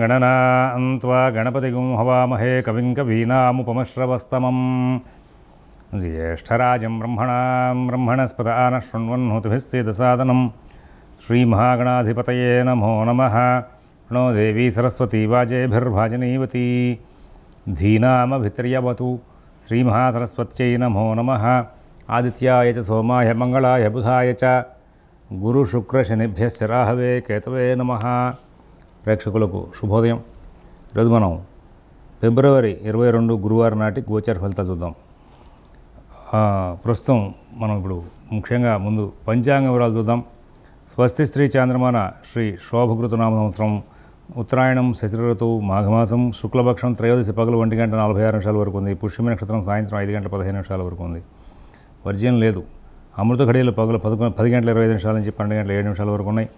గణనాన్త్వా గణపతిగుం హవామహే కవిం కవీనాముపమశ్రవస్తమం జ్యేష్ఠరాజం బ్రహ్మణస్పద ఆనః శృణ్వన్నోతిభిः సేదసాదనం శ్రీమహాగణాధిపతయే నమో నమః ప్రణో దేవీ సరస్వతీ వాజేభిర్భాజనీవతి ధీనామభిత్ర్యవతు శ్రీమహాసరస్వత్యై నమో నమః ఆదిత్యాయ చ సోమాయ మంగళాయ బుధాయ చ గురుశుక్రశనిభ్యశ్చ రాహవే కేతవే నమః. ప్రేక్షకులకు శుభోదయం. ఈరోజు మనం ఫిబ్రవరి 22 గురువారం నాటి గోచార ఫలితాలు చూద్దాం. ప్రస్తుతం మనం ఇప్పుడు ముఖ్యంగా ముందు పంచాంగ వివరాలు చూద్దాం. స్వస్తి శ్రీ చాంద్రమాన శ్రీ శోభకృతనామ సంవత్సరం ఉత్తరాయణం శశిర ఋతువు మాఘమాసం శుక్లపక్షం త్రయోదశి పగలు 1:46 వరకు ఉంది. పుష్యమి నక్షత్రం సాయంత్రం 5:15 వరకు ఉంది. వర్జ్యం లేదు. అమృత ఘడియలు పగలు 10:25 నుంచి 12:07 వరకు ఉన్నాయి.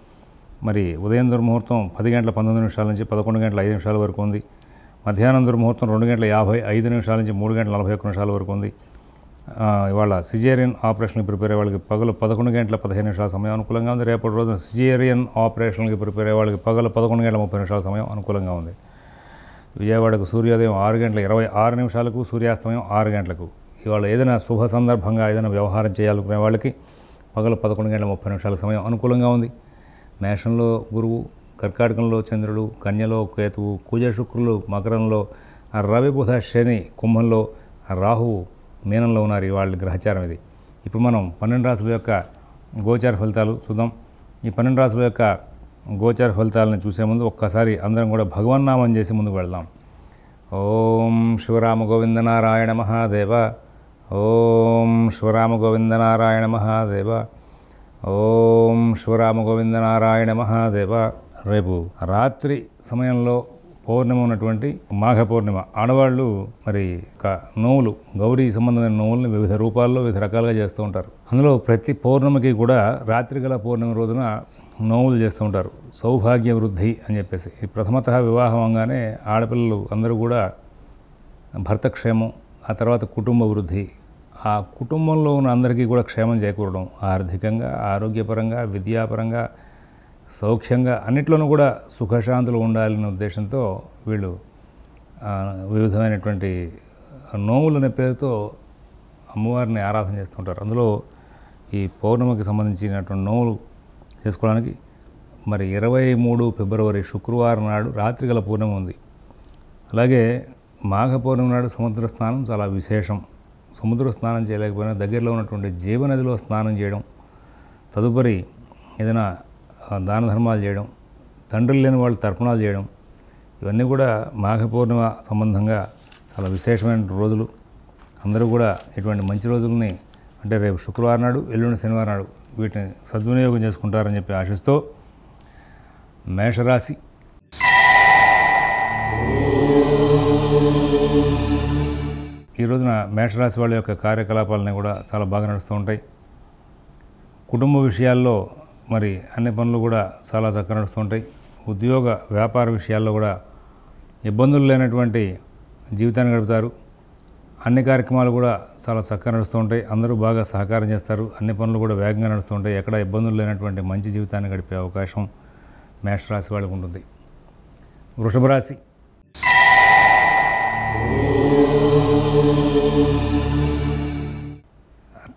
మరి ఉదయం దుర్ముహూర్తం 10:19 నుంచి 11:05 వరకు ఉంది. మధ్యాహ్నం దుర్ముహూర్తం 2:55 నుంచి 3:41 వరకు ఉంది. ఇవాళ సిజేరియన్ ఆపరేషన్కి ప్రిపేర్ అయ్యే వాళ్ళకి పగలు 11:15 సమయం అనుకూలంగా ఉంది. రేపటి రోజున సిజేరియన్ ఆపరేషన్కి ప్రిపేర్ అయ్యే వాళ్ళకి పగలు 11:30 సమయం అనుకూలంగా ఉంది. విజయవాడకు సూర్యోదయం 6:26 సూర్యాస్తమయం 6 గంటలకు. ఇవాళ ఏదైనా శుభ సందర్భంగా ఏదైనా వ్యవహారం చేయాలనుకునే వాళ్ళకి పగలు 11:30 సమయం అనుకూలంగా ఉంది. మేషంలో గురువు, కర్కాటకంలో చంద్రుడు, కన్యలో కేతువు, కుజ శుక్రులు మకరంలో, రవి బుధ శని కుంభంలో, రాహువు మీనంలో ఉన్నారు. వాళ్ళ గ్రహచారం ఇది. ఇప్పుడు మనం 12 రాశుల యొక్క గోచార ఫలితాలు చూద్దాం. ఈ 12 రాశుల యొక్క గోచార ఫలితాలను చూసే ముందు ఒక్కసారి అందరం కూడా భగవన్నామం చేసి ముందుకు వెళ్దాం. ఓం శివరామ గోవింద నారాయణ మహాదేవ. ఓం శివరామ గోవింద నారాయణ మహాదేవ. ఓం శివరామ గోవింద నారాయణ మహాదేవ. రేపు రాత్రి సమయంలో పౌర్ణమి ఉన్నటువంటి మాఘ పౌర్ణిమ. ఆడవాళ్ళు మరి నోవులు, గౌరీ సంబంధమైన నోవులను వివిధ రూపాల్లో వివిధ రకాలుగా చేస్తూ ఉంటారు. అందులో ప్రతి పౌర్ణమికి కూడా రాత్రి గల పౌర్ణమి రోజున నోవులు చేస్తూ ఉంటారు. సౌభాగ్య వృద్ధి అని చెప్పేసి. ఈ ప్రథమతః వివాహం అవగానే ఆడపిల్లలు అందరూ కూడా భర్త క్షేమం, ఆ తర్వాత కుటుంబ వృద్ధి, ఆ కుటుంబంలో ఉన్న అందరికీ కూడా క్షేమం చేకూరడం, ఆర్థికంగా, ఆరోగ్యపరంగా, విద్యాపరంగా, సౌఖ్యంగా అన్నిట్లోనూ కూడా సుఖశాంతులు ఉండాలనే ఉద్దేశంతో వీళ్ళు వివిధమైనటువంటి నోములనే పేరుతో అమ్మవారిని ఆరాధన చేస్తుంటారు. అందులో ఈ పౌర్ణమికి సంబంధించినటువంటి నోములు చేసుకోవడానికి మరి 23 ఫిబ్రవరి శుక్రవారం నాడు రాత్రి గల పౌర్ణమి ఉంది. అలాగే మాఘ పౌర్ణమి నాడు సముద్ర స్నానం చాలా విశేషం. సముద్ర స్నానం చేయలేకపోయినా దగ్గరలో ఉన్నటువంటి జీవనదిలో స్నానం చేయడం, తదుపరి ఏదైనా దాన ధర్మాలు చేయడం, తండ్రులు లేని వాళ్ళు తర్పణాలు చేయడం, ఇవన్నీ కూడా మాఘ పౌర్ణిమ సంబంధంగా చాలా విశేషమైన రోజులు. అందరూ కూడా ఇటువంటి మంచి రోజుల్ని అంటే రేపు శుక్రవారం నాడు, ఎల్లుండి శనివారం నాడు వీటిని సద్వినియోగం చేసుకుంటారని చెప్పి ఆశిస్తూ మేషరాశి. ఈ రోజున మేషరాశి వాళ్ళ యొక్క కార్యకలాపాలని కూడా చాలా బాగా నడుస్తూ ఉంటాయి. కుటుంబ విషయాల్లో మరి అన్ని పనులు కూడా చాలా చక్కగా నడుస్తూ ఉంటాయి. ఉద్యోగ వ్యాపార విషయాల్లో కూడా ఇబ్బందులు లేనటువంటి జీవితాన్ని గడుపుతారు. అన్ని కార్యక్రమాలు కూడా చాలా చక్కగా నడుస్తూ ఉంటాయి. అందరూ బాగా సహకారం చేస్తారు. అన్ని పనులు కూడా వేగంగా నడుస్తూ ఉంటాయి. ఎక్కడ ఇబ్బందులు లేనటువంటి మంచి జీవితాన్ని గడిపే అవకాశం మేషరాశి వాళ్ళకు ఉంటుంది. వృషభ రాశి.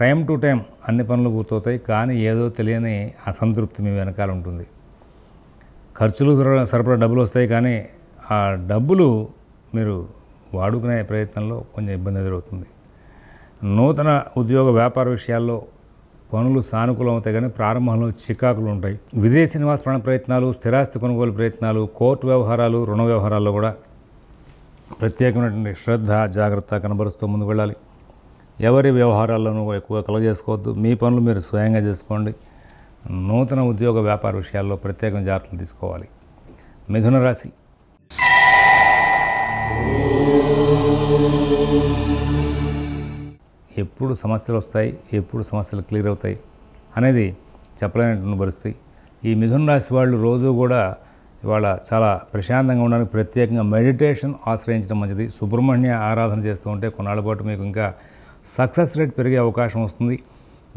టైం టు టైం అన్ని పనులు పూర్తవుతాయి. కానీ ఏదో తెలియని అసంతృప్తి మీ వెనకాల ఉంటుంది. ఖర్చులు సరిపడా డబ్బులు వస్తాయి, కానీ ఆ డబ్బులు మీరు వాడుకునే ప్రయత్నంలో కొంచెం ఇబ్బంది ఎదురవుతుంది. నూతన ఉద్యోగ వ్యాపార విషయాల్లో పనులు సానుకూలం అవుతాయి, కానీ ప్రారంభంలో చికాకులు ఉంటాయి. విదేశీ నివాస ప్రయత్నాలు, స్థిరాస్తి కొనుగోలు ప్రయత్నాలు, కోర్టు వ్యవహారాలు, రుణ వ్యవహారాల్లో కూడా ప్రత్యేకమైనటువంటి శ్రద్ధ, జాగ్రత్త కనబరుస్తూ ముందుకు వెళ్ళాలి. ఎవరి వ్యవహారాల్లోనూ ఎక్కువ కలగజేసుకోవద్దు. మీ పనులు మీరు స్వయంగా చేసుకోండి. నూతన ఉద్యోగ వ్యాపార విషయాల్లో ప్రత్యేక జాగ్రత్తలు తీసుకోవాలి. మిథున రాశి. ఎప్పుడు సమస్యలు వస్తాయి, ఎప్పుడు సమస్యలు క్లియర్ అవుతాయి అనేది చెప్పలేనటువంటి పరిస్థితి. ఈ మిథున రాశి వాళ్ళు రోజు కూడా ఇవాళ చాలా ప్రశాంతంగా ఉండడానికి ప్రత్యేకంగా మెడిటేషన్ ఆశ్రయించడం మంచిది. సుబ్రహ్మణ్య ఆరాధన చేస్తూ ఉంటే కొన్నాళ్ళ పాటు మీకు ఇంకా సక్సెస్ రేట్ పెరిగే అవకాశం వస్తుంది.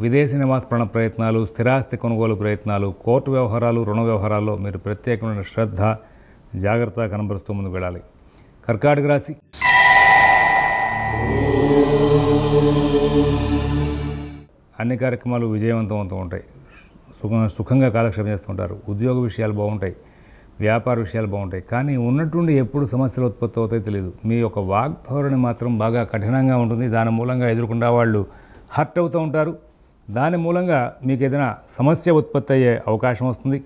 విదేశీ నివాస ప్రయత్నాలు, స్థిరాస్తి కొనుగోలు ప్రయత్నాలు, కోర్టు వ్యవహారాలు, రుణ వ్యవహారాల్లో మీరు ప్రత్యేకమైన శ్రద్ధ, జాగ్రత్తగా కనబరుస్తూ ముందుకు వెళ్ళాలి. కర్కాటక రాశి. అన్ని కార్యక్రమాలు విజయవంతం అవుతూ ఉంటాయి. సుఖంగా కాలక్షేపం చేస్తుంటారు. ఉద్యోగ విషయాలు బాగుంటాయి, వ్యాపార విషయాలు బాగుంటాయి. కానీ ఉన్నట్టుండి ఎప్పుడు సమస్యలు ఉత్పత్తి అవుతాయో తెలియదు. మీ యొక్క వాగ్ధోరణి మాత్రం బాగా కఠినంగా ఉంటుంది. దాని మూలంగా ఎదుర్కొన్న వాళ్ళు హర్ట్ అవుతూ ఉంటారు. దాని మూలంగా మీకు ఏదైనా సమస్య ఉత్పత్తి అయ్యే అవకాశం వస్తుంది.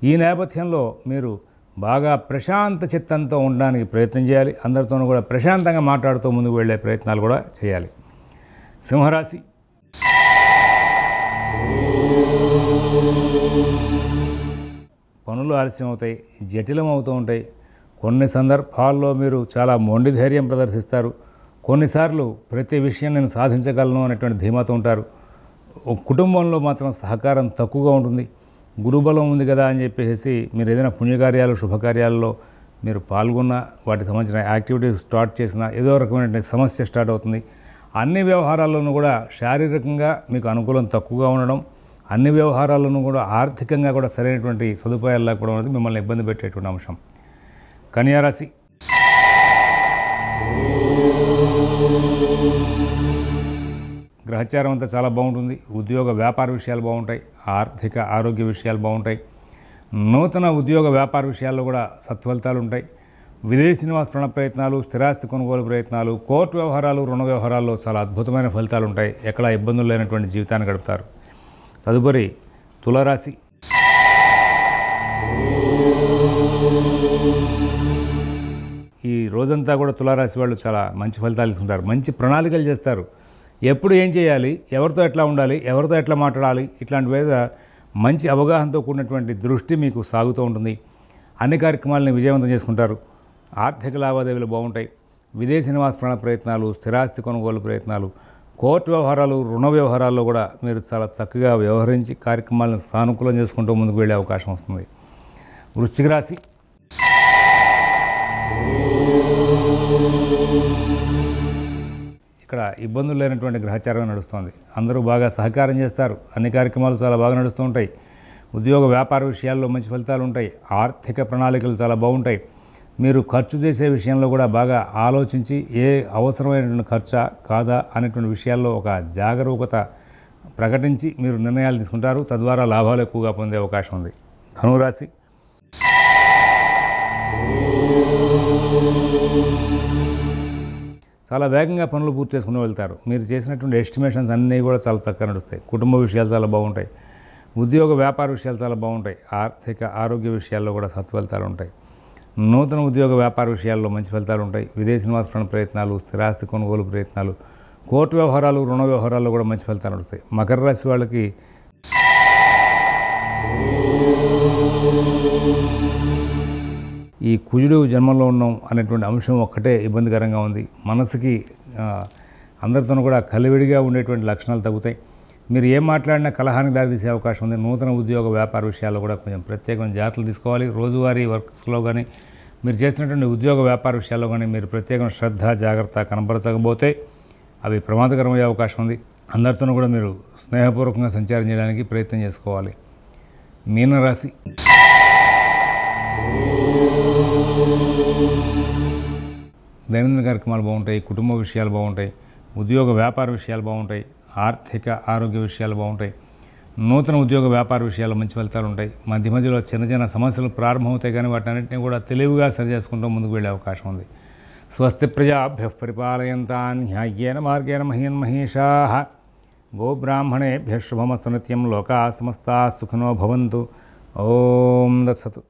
ఈ నేపథ్యంలో మీరు బాగా ప్రశాంత చిత్తంతో ఉండడానికి ప్రయత్నం చేయాలి. అందరితోనూ కూడా ప్రశాంతంగా మాట్లాడుతూ ముందుకు వెళ్ళే ప్రయత్నాలు కూడా చేయాలి. సింహరాశి. పనులు ఆలస్యం అవుతాయి, జటిలం అవుతూ ఉంటాయి. కొన్ని సందర్భాల్లో మీరు చాలా మొండి ధైర్యం ప్రదర్శిస్తారు. కొన్నిసార్లు ప్రతి విషయం నేను సాధించగలను అనేటువంటి ధీమాతో ఉంటారు. కుటుంబంలో మాత్రం సహకారం తక్కువగా ఉంటుంది. గురుబలం ఉంది కదా అని చెప్పేసి మీరు ఏదైనా పుణ్యకార్యాలు శుభకార్యాల్లో మీరు పాల్గొన్నా, వాటికి సంబంధించిన యాక్టివిటీస్ స్టార్ట్ చేసినా ఏదో రకమైన సమస్య స్టార్ట్ అవుతుంది. అన్ని వ్యవహారాల్లోనూ కూడా శారీరకంగా మీకు అనుకూలం తక్కువగా ఉండడం, అన్ని వ్యవహారాల్లోనూ కూడా ఆర్థికంగా కూడా సరైనటువంటి సదుపాయాలు లేకపోవడం అనేది మిమ్మల్ని ఇబ్బంది పెట్టేటువంటి అంశం. కన్యారాశి. గ్రహచారం అంతా చాలా బాగుంటుంది. ఉద్యోగ వ్యాపార విషయాలు బాగుంటాయి, ఆర్థిక ఆరోగ్య విషయాలు బాగుంటాయి. నూతన ఉద్యోగ వ్యాపార విషయాల్లో కూడా సత్ఫలితాలు ఉంటాయి. విదేశీ నివాస ప్రయత్నాలు, స్థిరాస్తి కొనుగోలు ప్రయత్నాలు, కోర్టు వ్యవహారాలు, రుణ వ్యవహారాల్లో చాలా అద్భుతమైన ఫలితాలు ఉంటాయి. ఎక్కడా ఇబ్బందులు లేనటువంటి జీవితాన్ని గడుపుతారు. తదుపరి తులారాశి. ఈ రోజంతా కూడా తులారాశి వాళ్ళు చాలా మంచి ఫలితాలు ఇస్తుంటారు. మంచి ప్రణాళికలు చేస్తారు. ఎప్పుడు ఏం చేయాలి, ఎవరితో ఎట్లా ఉండాలి, ఎవరితో ఎట్లా మాట్లాడాలి, ఇట్లాంటి మీద మంచి అవగాహనతో కూడినటువంటి దృష్టి మీకు సాగుతూ ఉంటుంది. అన్ని కార్యక్రమాలను విజయవంతం చేసుకుంటారు. ఆర్థిక లావాదేవీలు బాగుంటాయి. విదేశీ నివాస ప్రయత్నాలు, స్థిరాస్తి కొనుగోలు ప్రయత్నాలు, కోర్టు వ్యవహారాలు, రుణ వ్యవహారాల్లో కూడా మీరు చాలా చక్కగా వ్యవహరించి కార్యక్రమాలను సానుకూలం చేసుకుంటూ ముందుకు వెళ్ళే అవకాశం వస్తుంది. వృశ్చిక రాశి. ఇక్కడ ఇబ్బందులు లేనటువంటి గ్రహచారం నడుస్తుంది. అందరూ బాగా సహకారం చేస్తారు. అన్ని కార్యక్రమాలు చాలా బాగా నడుస్తూ ఉంటాయి. ఉద్యోగ వ్యాపార విషయాల్లో మంచి ఫలితాలు ఉంటాయి. ఆర్థిక ప్రణాళికలు చాలా బాగుంటాయి. మీరు ఖర్చు చేసే విషయంలో కూడా బాగా ఆలోచించి ఏ అవసరమైనటువంటి ఖర్చా కాదా అనేటువంటి విషయాల్లో ఒక జాగరూకత ప్రకటించి మీరు నిర్ణయాలు తీసుకుంటారు. తద్వారా లాభాలు ఎక్కువగా పొందే అవకాశం ఉంది. ధనురాశి. చాలా వేగంగా పనులు పూర్తి చేసుకుని వెళ్తారు. మీరు చేసినటువంటి ఎస్టిమేషన్స్ అన్నీ కూడా చాలా చక్కగా నడుస్తాయి. కుటుంబ విషయాలు చాలా బాగుంటాయి. ఉద్యోగ వ్యాపార విషయాలు చాలా బాగుంటాయి. ఆర్థిక ఆరోగ్య విషయాల్లో కూడా సత్ఫలితాలు ఉంటాయి. నూతన ఉద్యోగ వ్యాపార విషయాల్లో మంచి ఫలితాలు ఉంటాయి. విదేశీ నివాస ప్రయత్నాలు, స్థిరాస్తి కొనుగోలు ప్రయత్నాలు, కోర్టు వ్యవహారాలు, రుణ వ్యవహారాల్లో కూడా మంచి ఫలితాలు నడుస్తాయి. మకర రాశి వాళ్ళకి ఈ కుజుడు జన్మంలో ఉన్నాం అనేటువంటి అంశం ఒక్కటే ఇబ్బందికరంగా ఉంది. మనసుకి అందరితోనూ కూడా కలివిడిగా ఉండేటువంటి లక్షణాలు తగ్గుతాయి. మీరు ఏం మాట్లాడినా కలహానికి దారితీసే అవకాశం ఉంది. నూతన ఉద్యోగ వ్యాపార విషయాల్లో కూడా కొంచెం ప్రత్యేకమైన జాగ్రత్తలు తీసుకోవాలి. రోజువారీ వర్క్స్లో కానీ మీరు చేసినటువంటి ఉద్యోగ వ్యాపార విషయాల్లో కానీ మీరు ప్రత్యేకమైన శ్రద్ధ జాగ్రత్త కనపరచకపోతే అవి ప్రమాదకరమయ్యే అవకాశం ఉంది. అందరితోనూ కూడా మీరు స్నేహపూర్వకంగా సంచారం చేయడానికి ప్రయత్నం చేసుకోవాలి. మీనరాశి. దైనందిన కార్యక్రమాలు బాగుంటాయి. కుటుంబ విషయాలు బాగుంటాయి. ఉద్యోగ వ్యాపార విషయాలు బాగుంటాయి. ఆర్థిక ఆరోగ్య విషయాలు బాగుంటాయి. నూతన ఉద్యోగ వ్యాపార విషయాల్లో మంచి ఫలితాలు ఉంటాయి. మధ్య మధ్యలో చిన్న చిన్న సమస్యలు ప్రారంభమవుతాయి, కానీ వాటన్నింటినీ కూడా తెలివిగా సరి చేసుకుంటూ ముందుకు వెళ్ళే అవకాశం ఉంది. స్వస్తి ప్రజాభ్యః పరిపాలయంతాన్ న్యాయేన మార్గేణ మహీన్ మహేషాః గోబ్రాహ్మణేభ్యః శుభమస్తు నిత్యం లోకాః సమస్తాః సుఖినో భవంతు. ఓం దత్సతు.